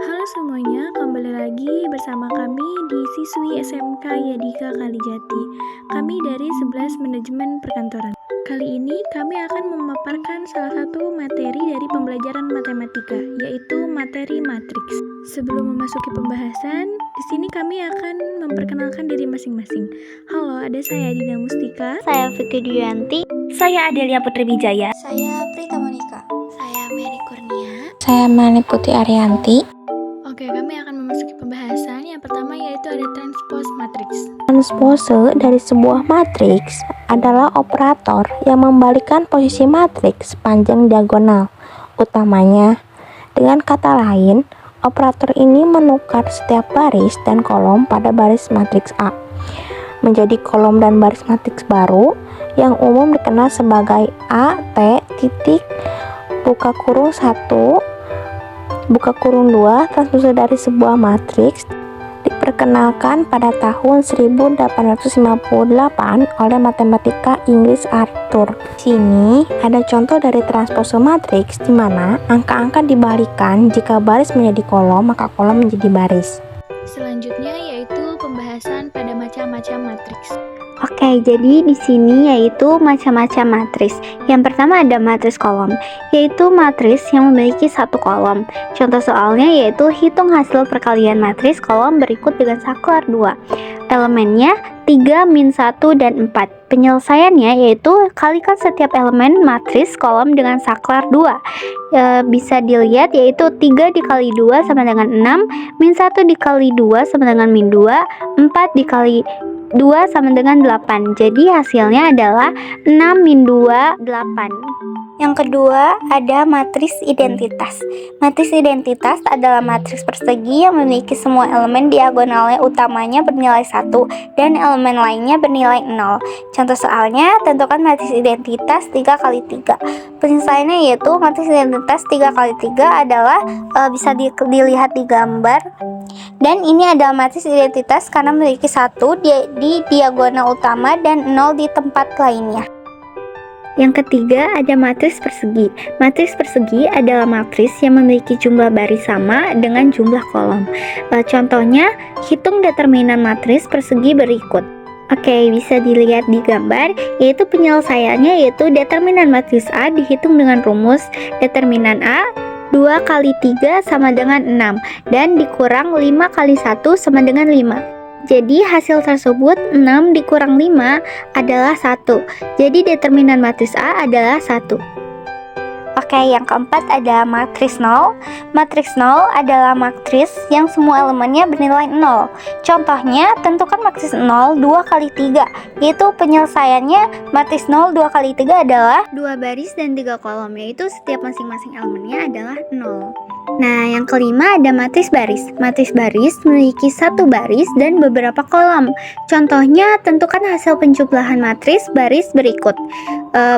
Halo semuanya, kembali lagi bersama kami di Siswi SMK Yadika Kalijati. Kami dari 11 Manajemen Perkantoran. Kali ini kami akan memaparkan salah satu materi dari pembelajaran matematika, yaitu materi matriks. Sebelum memasuki pembahasan, di sini kami akan memperkenalkan diri masing-masing. Halo, ada saya Dina Mustika. Saya Fikri Duyanti. Saya Adelia Putri Wijaya. Saya Prita Monika. Saya Mary Kurnia. Saya Mani Putri Arianti. Oke, kami akan memasuki pembahasan. Yang pertama yaitu ada transpose matriks. Transpose dari sebuah matriks adalah operator yang membalikkan posisi matriks sepanjang diagonal utamanya. Dengan kata lain, operator ini menukar setiap baris dan kolom pada baris matriks A menjadi kolom dan baris matriks baru yang umum dikenal sebagai A, T, titik, buka kurung 1, buka kurung 2. Transpose dari sebuah matriks diperkenalkan pada tahun 1858 oleh matematika Inggris Arthur. Di sini ada contoh dari transpose matriks di mana angka-angka dibalikan. Jika baris menjadi kolom, maka kolom menjadi baris. Selanjutnya yaitu pembahasan pada macam-macam matriks. Oke, jadi di sini yaitu macam-macam matriks. Yang pertama ada matriks kolom, yaitu matriks yang memiliki satu kolom. Contoh soalnya yaitu hitung hasil perkalian matriks kolom berikut dengan saklar 2. Elemennya 3, min 1, dan 4. Penyelesaiannya yaitu kalikan setiap elemen matriks kolom dengan saklar 2. Bisa dilihat yaitu 3 dikali 2 sama dengan 6, min 1 dikali 2 sama dengan min 2, 4 dikali 2 sama dengan 8. Jadi hasilnya adalah 6 min 2, 8. Yang kedua ada matriks identitas. Matriks identitas adalah matriks persegi yang memiliki semua elemen diagonalnya utamanya bernilai 1 dan elemen lainnya bernilai 0. Contoh soalnya, tentukan matriks identitas 3 kali 3. Penyelesaiannya yaitu matriks identitas 3 kali 3 adalah bisa dilihat di gambar. Dan ini adalah matriks identitas karena memiliki 1 di diagonal utama dan 0 di tempat lainnya. Yang ketiga ada matriks persegi. Matriks persegi adalah matriks yang memiliki jumlah baris sama dengan jumlah kolom. Contohnya, hitung determinan matriks persegi berikut. Oke, bisa dilihat di gambar, yaitu penyelesaiannya yaitu determinan matriks A dihitung dengan rumus determinan A 2 kali 3 sama dengan 6 dan dikurang 5 kali 1 sama dengan 5. Jadi hasil tersebut 6 dikurang 5 adalah 1. Jadi determinan matriks A adalah 1. Oke, yang keempat ada matriks 0. Matriks 0 adalah matriks yang semua elemennya bernilai 0. Contohnya, tentukan matriks 0 2 kali 3, yaitu penyelesaiannya matriks 0 2 kali 3 adalah 2 baris dan 3 kolom, yaitu setiap masing-masing elemennya adalah 0. Nah, yang kelima ada matriks baris. Matriks baris memiliki satu baris dan beberapa kolom. Contohnya, tentukan hasil penjumlahan matriks baris berikut.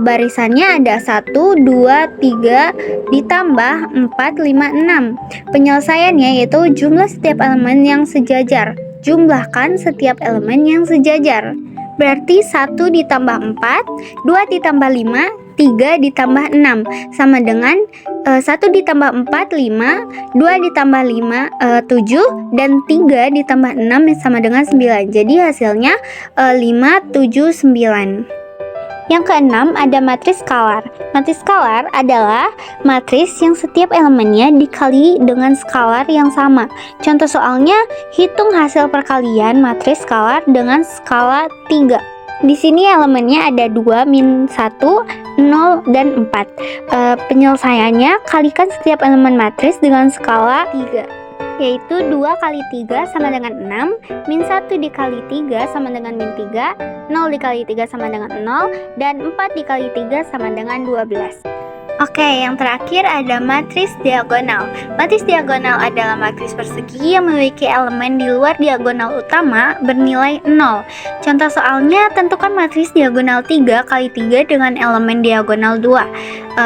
Barisannya ada 1, 2, 3, ditambah 4, 5, 6. Penyelesaiannya yaitu jumlah setiap elemen yang sejajar. Jumlahkan setiap elemen yang sejajar. Berarti 1 ditambah 4, 2 ditambah 5, 3 ditambah 6 sama dengan 1 ditambah 4, 5, 2 ditambah 5, 7, dan 3 ditambah 6 sama dengan 9. Jadi hasilnya 5, 7, 9. Yang keenam ada matriks skalar. Matriks skalar adalah matriks yang setiap elemennya dikali dengan skalar yang sama. Contoh soalnya, hitung hasil perkalian matriks skalar dengan skala 3. Di sini elemennya ada 2, min 1, 0, dan 4. Penyelesaiannya, kalikan setiap elemen matriks dengan skala 3. Yaitu 2 kali 3 sama dengan 6, min 1 dikali 3 sama dengan min 3, 0 dikali 3 sama dengan 0, dan 4 dikali 3 sama dengan 12. Oke, yang terakhir ada matriks diagonal. Matriks diagonal adalah matriks persegi yang memiliki elemen di luar diagonal utama bernilai 0. Contoh soalnya, tentukan matriks diagonal 3 kali 3 dengan elemen diagonal 2.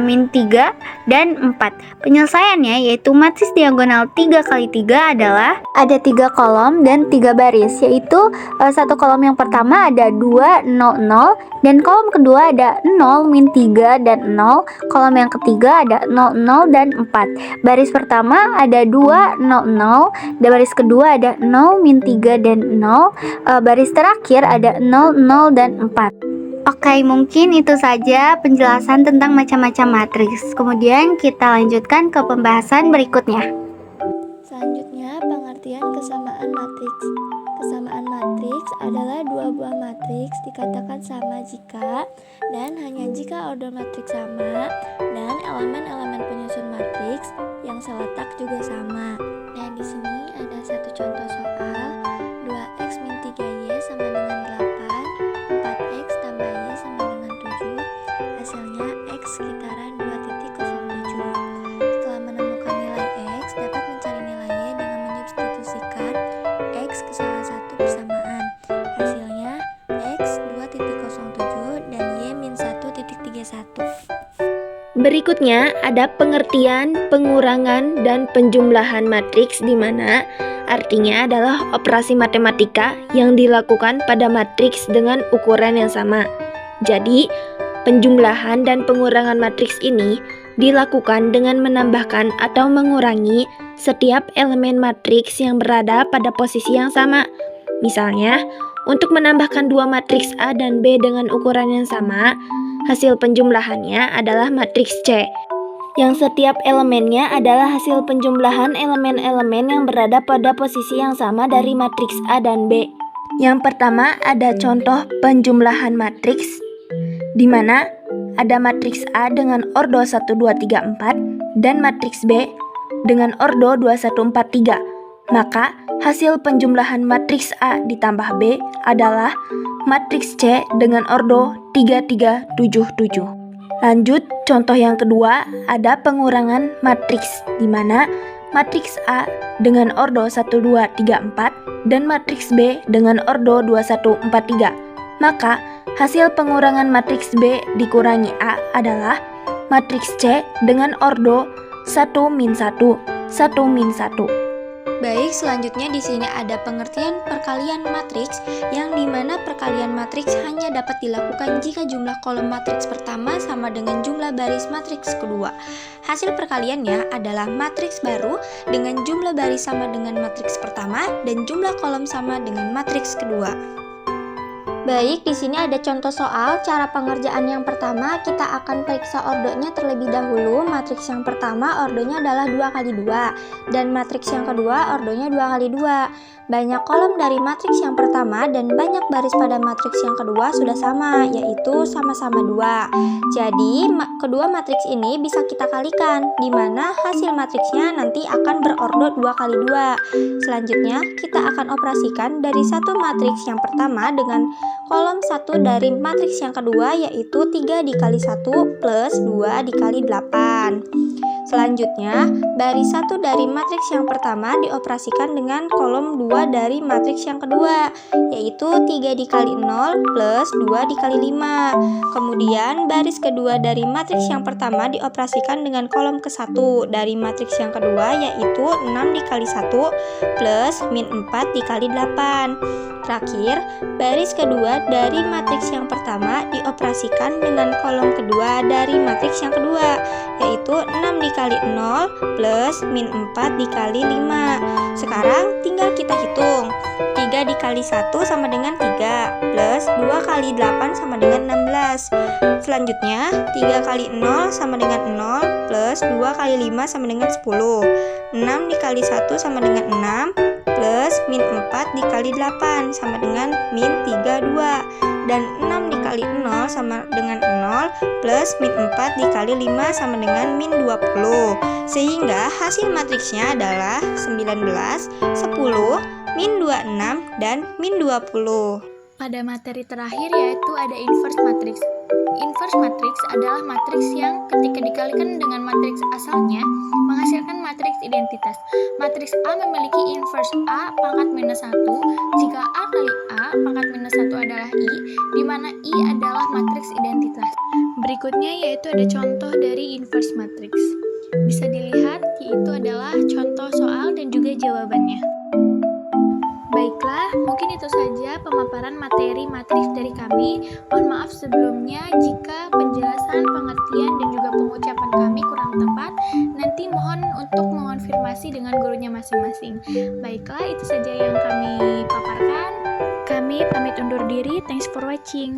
Min 3, dan 4. Penyelesaiannya yaitu matris diagonal 3 kali 3 adalah ada 3 kolom dan 3 baris, yaitu satu kolom yang pertama ada 2, 0, 0, dan kolom kedua ada 0, min 3, dan 0. Kolom yang ketiga ada 0, 0, dan 4. Baris pertama ada 2, 0, 0, dan baris kedua ada 0, min 3, dan 0. Baris terakhir ada 0, 0, dan 4. Oke, mungkin itu saja penjelasan tentang macam-macam matriks. Kemudian kita lanjutkan ke pembahasan berikutnya. Selanjutnya, pengertian kesamaan matriks. Kesamaan matriks adalah dua buah matriks dikatakan sama jika dan hanya jika order matriks sama dan elemen-elemen penyusun matriks yang seletak juga sama. Nah, di sini ada satu contoh soal 2x min 3y sama dengan 8, 4x tambah y sama dengan 7. Hasilnya x sekitaran 2,07. Setelah menemukan nilai x, dapat mencari nilai y dengan menyubstitusikan x ke salah satu persamaan. Hasilnya x 2,07 dan y min 1,31. Berikutnya ada pengertian, pengurangan, dan penjumlahan matriks di mana artinya adalah operasi matematika yang dilakukan pada matriks dengan ukuran yang sama. Jadi, penjumlahan dan pengurangan matriks ini dilakukan dengan menambahkan atau mengurangi setiap elemen matriks yang berada pada posisi yang sama. Misalnya, untuk menambahkan dua matriks A dan B dengan ukuran yang sama, hasil penjumlahannya adalah matriks C, yang setiap elemennya adalah hasil penjumlahan elemen-elemen yang berada pada posisi yang sama dari matriks A dan B. Yang pertama ada contoh penjumlahan matriks, di mana ada matriks A dengan ordo 1, 2, 3, 4 dan matriks B dengan ordo 2, 1, 4, 3. Maka hasil penjumlahan matriks A ditambah B adalah matriks C dengan ordo 3, 3, 7, 7. Lanjut, contoh yang kedua ada pengurangan matriks, di mana matriks A dengan ordo 1, 2, 3, 4 dan matriks B dengan ordo 2, 1, 4, 3. Maka hasil pengurangan matriks B dikurangi A adalah matriks C dengan ordo 1, min 1, 1, min 1. Baik, selanjutnya di sini ada pengertian perkalian matriks, yang dimana perkalian matriks hanya dapat dilakukan jika jumlah kolom matriks pertama sama dengan jumlah baris matriks kedua. Hasil perkaliannya adalah matriks baru dengan jumlah baris sama dengan matriks pertama dan jumlah kolom sama dengan matriks kedua. Baik, di sini ada contoh soal. Cara pengerjaan yang pertama, kita akan periksa ordonya terlebih dahulu. Matriks yang pertama ordonya adalah 2 kali 2 dan matriks yang kedua ordonya 2 kali 2. Banyak kolom dari matriks yang pertama dan banyak baris pada matriks yang kedua sudah sama, yaitu sama-sama 2. Jadi, kedua matriks ini bisa kita kalikan, di mana hasil matriksnya nanti akan berordo 2 kali 2. Selanjutnya, kita akan operasikan dari satu matriks yang pertama dengan kolom 1 dari matriks yang kedua, yaitu 3 dikali 1 plus 2 dikali 8. Selanjutnya, baris 1 dari matriks yang pertama dioperasikan dengan kolom 2 dari matriks yang kedua, yaitu 3 dikali 0 plus 2 dikali 5. Kemudian, baris kedua dari matriks yang pertama dioperasikan dengan kolom ke-1 dari matriks yang kedua, yaitu 6 dikali 1 plus min 4 dikali 8. Terakhir, baris kedua dari matriks yang pertama dioperasikan dengan kolom kedua dari matriks yang kedua, yaitu 6 dikali 0 plus min 4 dikali 5. Sekarang tinggal kita hitung. 3 dikali 1 sama dengan 3 plus 2 kali 8 sama dengan 16. Selanjutnya 3 kali 0 sama dengan 0 plus 2 kali 5 sama dengan 10. 6 dikali 1 sama dengan 6 plus min 4 dikali 8 sama dengan min 32. Dan 6 dikali 0 sama dengan 0 plus min 4 dikali 5 sama dengan min 20. Sehingga hasil matriksnya adalah 19, 10, min 26, dan min 20. Pada materi terakhir yaitu ada inverse matrix. Inverse matrix adalah matriks yang ketika dikalikan dengan matriks asalnya menghasilkan matriks identitas. Matriks A memiliki inverse A pangkat minus 1 jika A kali A pangkat minus 1 adalah I, di mana I adalah matriks identitas. Berikutnya yaitu ada contoh dari inverse matrix. Bisa dilihat yaitu adalah contoh soal dan juga jawabannya. Baiklah, mungkin itu saja pemaparan materi matriks dari kami. Mohon maaf sebelumnya jika penjelasan, pengertian, dan juga pengucapan kami kurang tepat. Nanti mohon untuk mengonfirmasi dengan gurunya masing-masing. Baiklah, itu saja yang kami paparkan. Kami pamit undur diri. Thanks for watching.